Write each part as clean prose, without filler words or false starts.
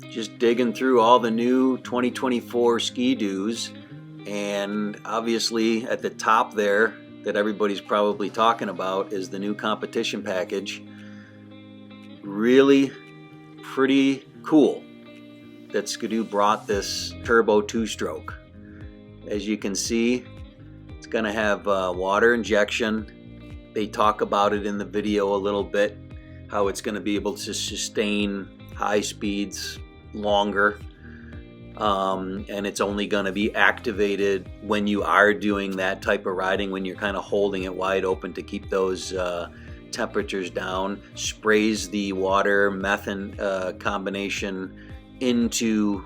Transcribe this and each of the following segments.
Just digging through all the new 2024 skidoos, and obviously at the top there that everybody's probably talking about is the new competition package. Really pretty cool that Skidoo brought this turbo two-stroke. As you can see, it's going to have water injection. They talk about it in the video a little bit, how it's going to be able to sustain high speeds longer, and it's only going to be activated when you are doing that type of riding, when you're kind of holding it wide open to keep those temperatures down. Sprays the water methane combination into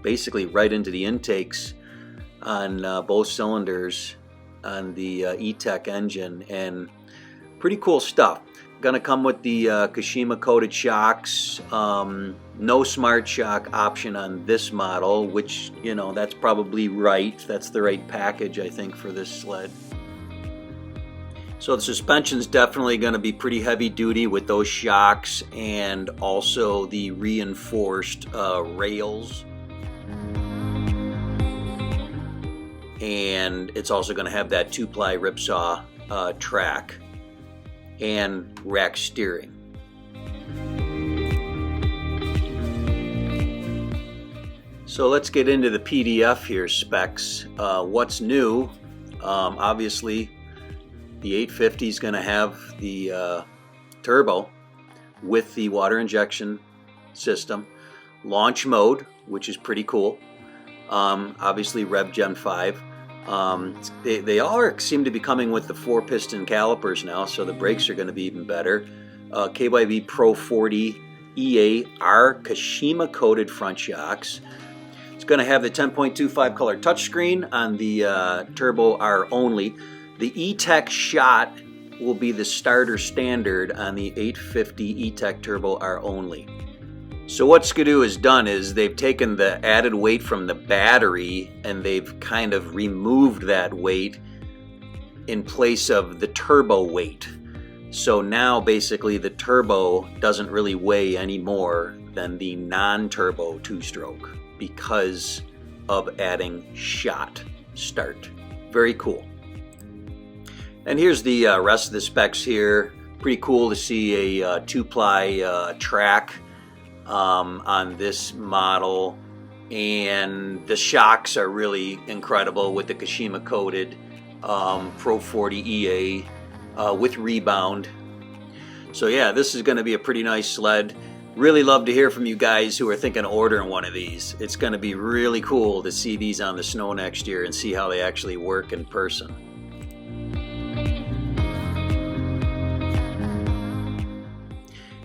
basically right into the intakes on both cylinders on the E-Tech engine, and pretty cool stuff. Gonna come with the Kashima coated shocks. No smart shock option on this model, which, you know, that's probably right. That's the right package, I think, for this sled. So the suspension's definitely going to be pretty heavy duty with those shocks and also the reinforced rails. And it's also going to have that 2-ply ripsaw track and rack steering. So let's get into the PDF here specs. What's new? Obviously, the 850 is going to have the turbo with the water injection system. Launch mode, which is pretty cool. Obviously, Rev Gen 5. They all seem to be coming with the 4-piston calipers now, so the brakes are going to be even better. KYB Pro 40 EA are Kashima coated front shocks. It's going to have the 10.25 color touchscreen on the Turbo R only. The E-Tech shot will be the starter standard on the 850 E-Tech Turbo R only. So what Skidoo has done is they've taken the added weight from the battery and they've kind of removed that weight in place of the turbo weight. So now basically the turbo doesn't really weigh any more than the non-turbo two-stroke because of adding shot start. Very cool. And here's the rest of the specs here. Pretty cool to see a 2-ply track on this model, and the shocks are really incredible with the Kashima coated Pro 40 EA with rebound. So yeah, this is going to be a pretty nice sled. Really love to hear from you guys who are thinking of ordering one of these. It's going to be really cool to see these on the snow next year and see how they actually work in person.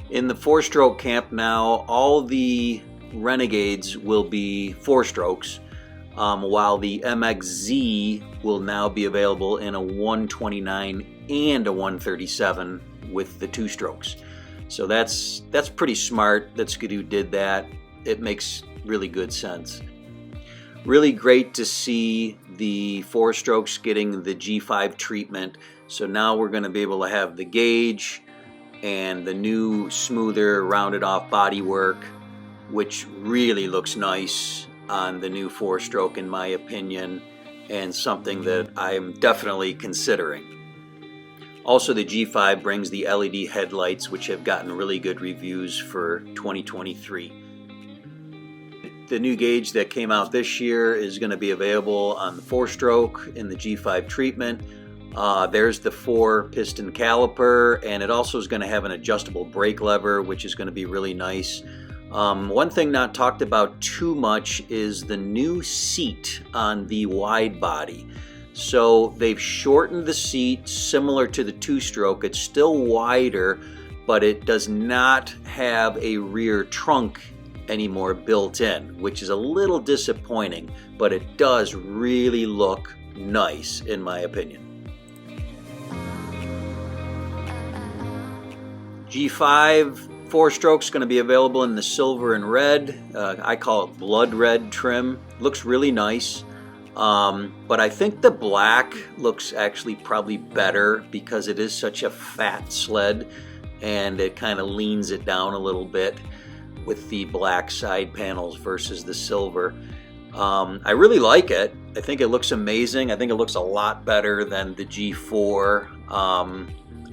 In the 4-stroke camp now, all the Renegades will be 4-strokes, while the MXZ will now be available in a 129 and a 137 with the 2-strokes. So that's pretty smart that Skidoo did that. It makes really good sense. Really great to see the 4-strokes getting the G5 treatment. So now we're going to be able to have the gauge and the new smoother rounded off bodywork, which really looks nice on the new 4-stroke in my opinion, and something that I'm definitely considering. Also, the G5 brings the LED headlights, which have gotten really good reviews for 2023. The new gauge that came out this year is going to be available on the 4-stroke in the G5 treatment. There's the 4-piston caliper, and it also is going to have an adjustable brake lever, which is going to be really nice. One thing not talked about too much is the new seat on the wide body. So they've shortened the seat similar to the 2-stroke. It's still wider, but it does not have a rear trunk anymore built in, which is a little disappointing, but it does really look nice in my opinion. G5 4-stroke's going to be available in the silver and red. I call it blood red trim. Looks really nice. But I think the black looks actually probably better because it is such a fat sled and it kind of leans it down a little bit. with the black side panels versus the silver. I really like it. I think it looks amazing. I think it looks a lot better than the G4.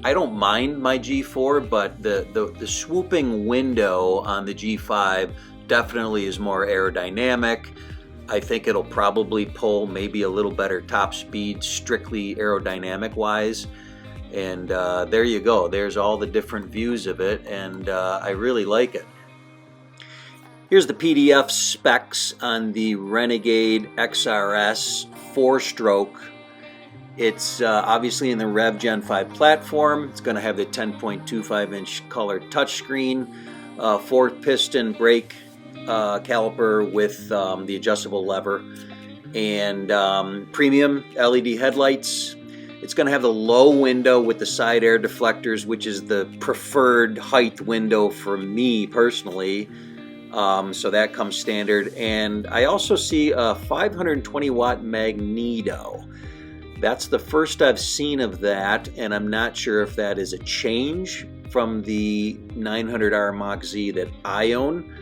I don't mind my G4, but the swooping window on the G5 definitely is more aerodynamic. I think it'll probably pull maybe a little better top speed, strictly aerodynamic wise. And there you go. There's all the different views of it, and I really like it. Here's the PDF specs on the Renegade XRS 4-stroke. It's obviously in the Rev Gen 5 platform. It's going to have the 10.25-inch color touchscreen, 4-piston brake caliper with the adjustable lever, and premium LED headlights. It's going to have the low window with the side air deflectors, which is the preferred height window for me personally. So that comes standard. And I also see a 520 watt magneto. That's the first I've seen of that, and I'm not sure if that is a change from the 900R Mach Z that I own,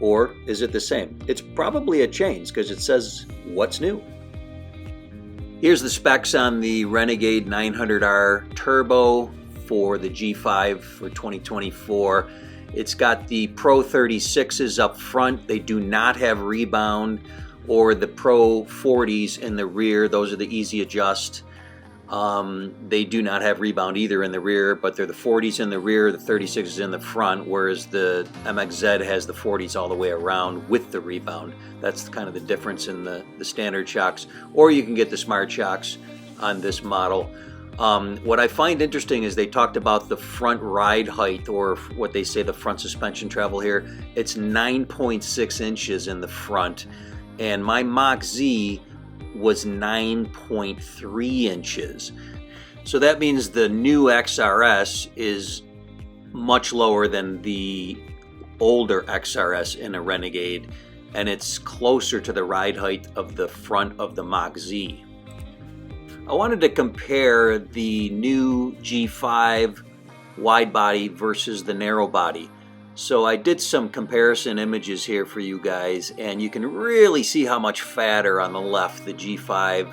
or is it the same? It's probably a change because it says what's new. Here's the specs on the Renegade 900R Turbo for the G5 for 2024. It's got the Pro 36s up front. They do not have rebound, or the Pro 40s in the rear. Those are the easy adjust. They do not have rebound either in the rear, but they're the 40s in the rear, the 36s in the front, whereas the MXZ has the 40s all the way around with the rebound. That's kind of the difference in the standard shocks, or you can get the smart shocks on this model. What I find interesting is they talked about the front ride height, or what they say the front suspension travel here. It's 9.6 inches in the front, and my Mach Z was 9.3 inches. So that means the new XRS is much lower than the older XRS in a Renegade, and it's closer to the ride height of the front of the Mach Z. I wanted to compare the new G5 wide body versus the narrow body. So I did some comparison images here for you guys, and you can really see how much fatter on the left the G5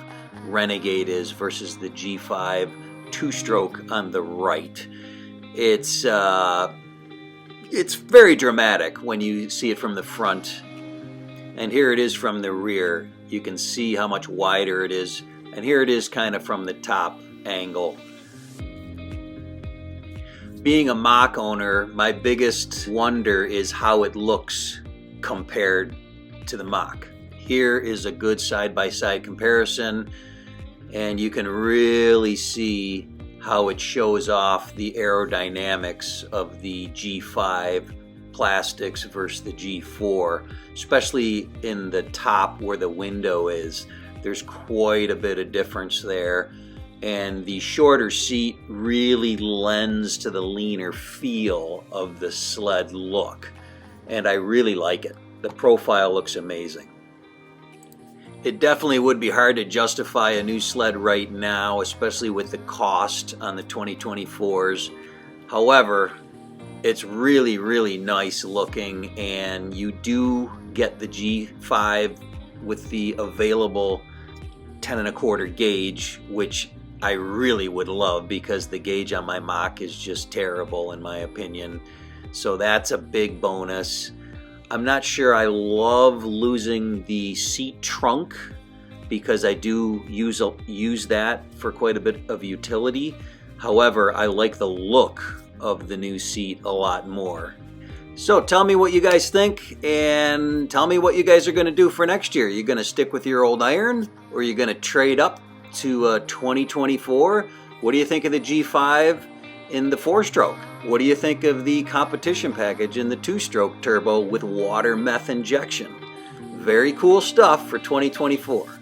Renegade is versus the G5 2-stroke on the right. It's very dramatic when you see it from the front, and here it is from the rear. You can see how much wider it is, and here it is kind of from the top angle. Being a Mach owner, my biggest wonder is how it looks compared to the Mach. Here is a good side-by-side comparison, and you can really see how it shows off the aerodynamics of the G5 plastics versus the G4, especially in the top where the window is. There's quite a bit of difference there. And the shorter seat really lends to the leaner feel of the sled look. And I really like it. The profile looks amazing. It definitely would be hard to justify a new sled right now, especially with the cost on the 2024s. However, it's really, really nice looking, and you do get the G5 with the available 10 1/4 gauge, which I really would love because the gauge on my Mach is just terrible in my opinion. So that's a big bonus. I'm not sure I love losing the seat trunk because I do use that for quite a bit of utility. However, I like the look of the new seat a lot more. So tell me what you guys think, and tell me what you guys are going to do for next year. Are you going to stick with your old iron, or are you going to trade up to 2024? What do you think of the G5 in the 4-stroke? What do you think of the competition package in the 2-stroke turbo with water meth injection? Very cool stuff for 2024.